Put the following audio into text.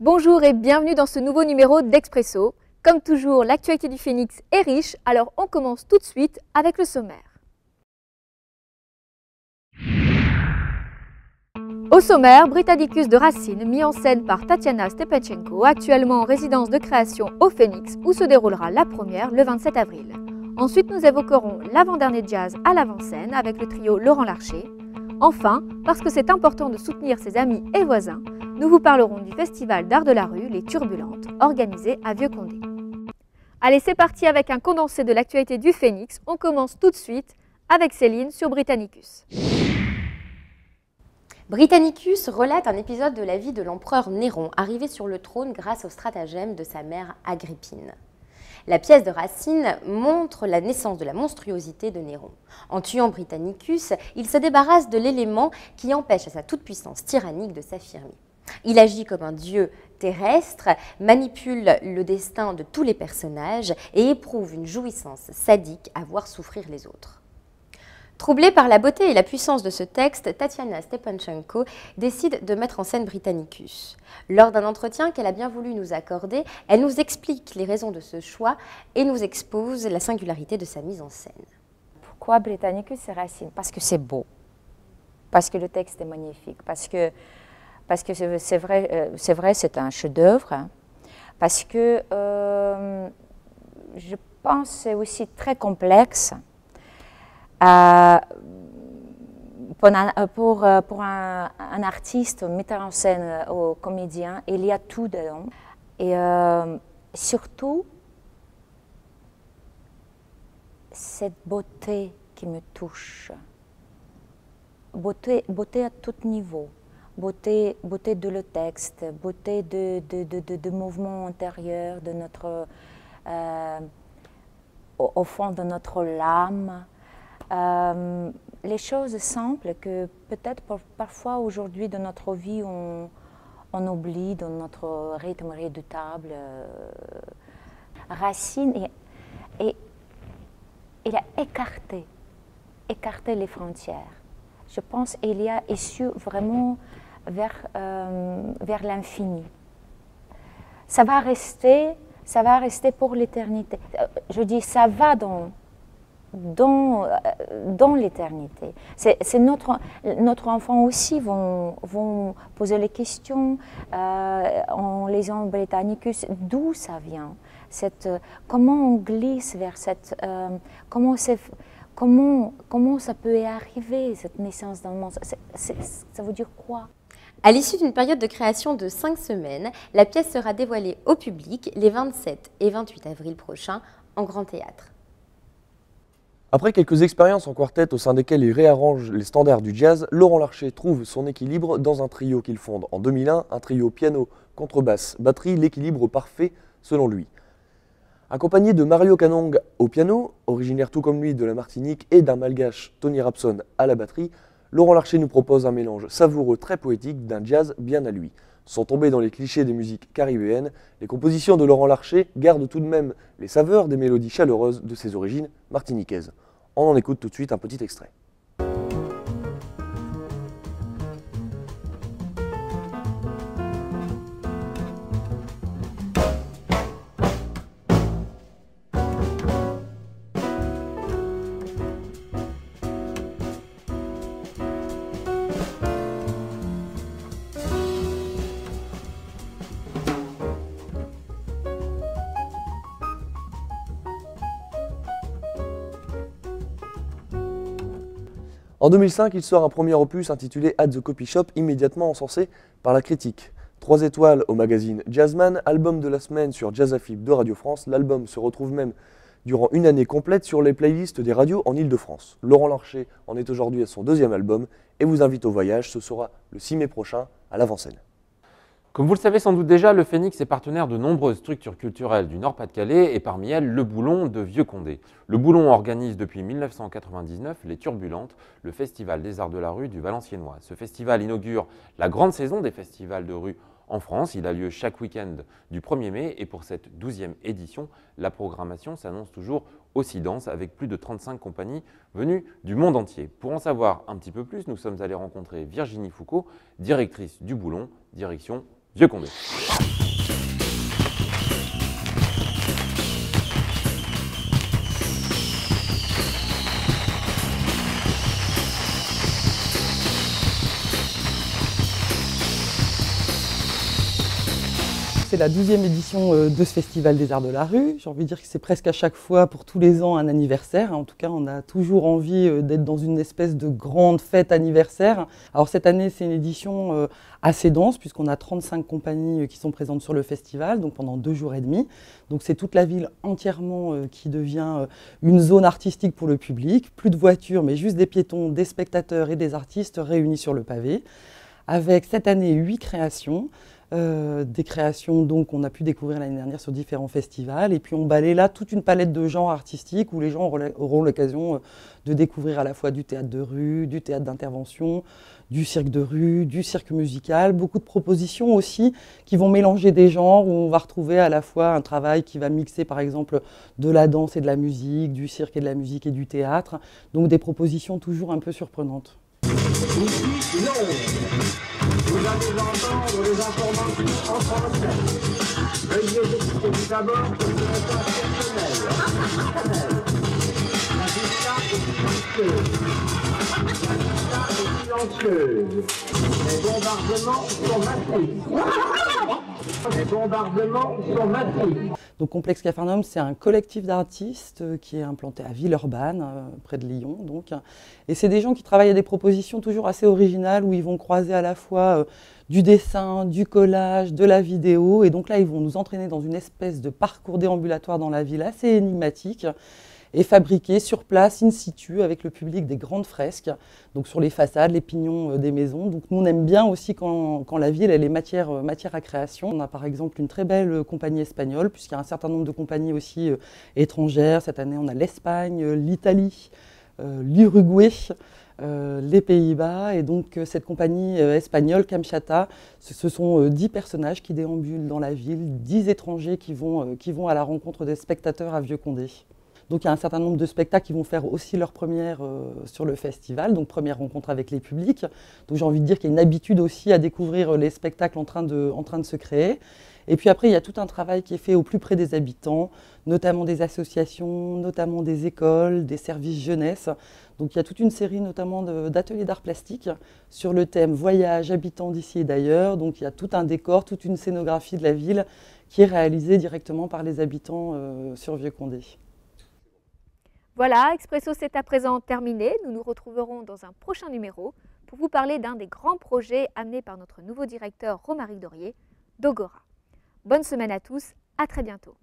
Bonjour et bienvenue dans ce nouveau numéro d'Expresso. Comme toujours, l'actualité du Phénix est riche, alors on commence tout de suite avec le sommaire. Au sommaire, Britannicus de Racine, mis en scène par Tatiana Stepachenko, actuellement en résidence de création au Phénix, où se déroulera la première le 27 avril. Ensuite, nous évoquerons l'avant-dernier jazz à l'avant-scène avec le trio Laurent Larcher. Enfin, parce que c'est important de soutenir ses amis et voisins, nous vous parlerons du festival d'art de la rue, Les Turbulentes, organisé à Vieux-Condé. Allez, c'est parti avec un condensé de l'actualité du Phénix. On commence tout de suite avec Céline sur Britannicus. Britannicus relate un épisode de la vie de l'empereur Néron, arrivé sur le trône grâce au stratagème de sa mère Agrippine. La pièce de Racine montre la naissance de la monstruosité de Néron. En tuant Britannicus, il se débarrasse de l'élément qui empêche à sa toute-puissance tyrannique de s'affirmer. Il agit comme un dieu terrestre, manipule le destin de tous les personnages et éprouve une jouissance sadique à voir souffrir les autres. Troublée par la beauté et la puissance de ce texte, Tatiana Stepachenko décide de mettre en scène Britannicus. Lors d'un entretien qu'elle a bien voulu nous accorder, elle nous explique les raisons de ce choix et nous expose la singularité de sa mise en scène. Pourquoi Britannicus et Racine? Parce que c'est beau, parce que le texte est magnifique, parce que c'est vrai, c'est un chef-d'œuvre, hein, parce que je pense que c'est aussi très complexe. Pour un artiste, metteur en scène ou comédien, il y a tout dedans. Et surtout, cette beauté qui me touche. Beauté à tout niveau. Beauté de le texte, beauté de mouvement intérieur, de notre, au fond de notre âme. Les choses simples que peut-être parfois aujourd'hui dans notre vie on oublie dans notre rythme redoutable. Racine il a écarté les frontières. Je pense qu'il a issu vraiment vers l'infini. Ça va rester pour l'éternité. Je dis ça va dans l'éternité. C'est notre enfant aussi vont poser les questions en lisant Britannicus, d'où ça vient, comment on glisse vers cette, comment ça peut y arriver, cette naissance dans le monde, ça veut dire quoi? À l'issue d'une période de création de 5 semaines, la pièce sera dévoilée au public les 27 et 28 avril prochains en Grand Théâtre. Après quelques expériences en quartet au sein desquelles il réarrange les standards du jazz, Laurent Larcher trouve son équilibre dans un trio qu'il fonde en 2001, un trio piano, contrebasse, batterie, l'équilibre parfait selon lui. Accompagné de Mario Canong au piano, originaire tout comme lui de la Martinique, et d'un malgache, Tony Rapson, à la batterie, Laurent Larcher nous propose un mélange savoureux très poétique d'un jazz bien à lui. Sans tomber dans les clichés des musiques caribéennes, les compositions de Laurent Larcher gardent tout de même les saveurs des mélodies chaleureuses de ses origines martiniquaises. On en écoute tout de suite un petit extrait. En 2005, il sort un premier opus intitulé At the Copy Shop, immédiatement encensé par la critique. 3 étoiles au magazine Jazzman, album de la semaine sur Jazzafib de Radio France. L'album se retrouve même durant une année complète sur les playlists des radios en Ile-de-France. Laurent Larcher en est aujourd'hui à son 2e album et vous invite au voyage. Ce sera le 6 mai prochain à l'Avant-Scène. Comme vous le savez sans doute déjà, le Phénix est partenaire de nombreuses structures culturelles du Nord-Pas-de-Calais et parmi elles le Boulon de Vieux-Condé. Le Boulon organise depuis 1999 les Turbulentes, le festival des arts de la rue du Valenciennois. Ce festival inaugure la grande saison des festivals de rue en France. Il a lieu chaque week-end du 1er mai et pour cette 12e édition, la programmation s'annonce toujours aussi dense avec plus de 35 compagnies venues du monde entier. Pour en savoir un petit peu plus, nous sommes allés rencontrer Virginie Foucault, directrice du Boulon, direction Vieux-Condé. C'est la 12e édition de ce Festival des Arts de la Rue. J'ai envie de dire que c'est presque à chaque fois, pour tous les ans, un anniversaire. En tout cas, on a toujours envie d'être dans une espèce de grande fête anniversaire. Alors cette année, c'est une édition assez dense, puisqu'on a 35 compagnies qui sont présentes sur le festival, donc pendant 2 jours et demi. Donc c'est toute la ville entièrement qui devient une zone artistique pour le public. Plus de voitures, mais juste des piétons, des spectateurs et des artistes réunis sur le pavé. Avec cette année 8 créations. Des créations donc qu'on a pu découvrir l'année dernière sur différents festivals, et puis on balaye là toute une palette de genres artistiques où les gens auront l'occasion de découvrir à la fois du théâtre de rue, du théâtre d'intervention, du cirque de rue, du cirque musical, beaucoup de propositions aussi qui vont mélanger des genres, où on va retrouver à la fois un travail qui va mixer par exemple de la danse et de la musique, du cirque et de la musique et du théâtre, donc des propositions toujours un peu surprenantes. Ici, Londres. Vous allez entendre les informations en français. Veuillez expliquer d'abord que ce n'est pas personnel. La vista est silencieuse. Les bombardements sont massifs. Les bombardements sont massifs. Donc Complexe Capharnaüm, c'est un collectif d'artistes qui est implanté à Villeurbanne, près de Lyon. Donc. Et c'est des gens qui travaillent à des propositions toujours assez originales, où ils vont croiser à la fois du dessin, du collage, de la vidéo. Et donc là, ils vont nous entraîner dans une espèce de parcours déambulatoire dans la ville assez énigmatique, et fabriqué sur place, in situ, avec le public, des grandes fresques, donc sur les façades, les pignons des maisons. Donc nous, on aime bien aussi quand la ville elle est matière à création. On a par exemple une très belle compagnie espagnole, puisqu'il y a un certain nombre de compagnies aussi étrangères. Cette année, on a l'Espagne, l'Italie, l'Uruguay, les Pays-Bas. Et donc cette compagnie espagnole, Kamchata, ce sont 10 personnages qui déambulent dans la ville, 10 étrangers qui vont à la rencontre des spectateurs à Vieux-Condé. Donc il y a un certain nombre de spectacles qui vont faire aussi leur première sur le festival, donc première rencontre avec les publics. Donc j'ai envie de dire qu'il y a une habitude aussi à découvrir les spectacles en train de se créer. Et puis après, il y a tout un travail qui est fait au plus près des habitants, notamment des associations, notamment des écoles, des services jeunesse. Donc il y a toute une série notamment d'ateliers d'art plastique sur le thème voyage, habitants d'ici et d'ailleurs. Donc il y a tout un décor, toute une scénographie de la ville qui est réalisée directement par les habitants sur Vieux-Condé. Voilà, Expresso c'est à présent terminé. Nous nous retrouverons dans un prochain numéro pour vous parler d'un des grands projets amenés par notre nouveau directeur Romaric Dorier, Dogora. Bonne semaine à tous, à très bientôt.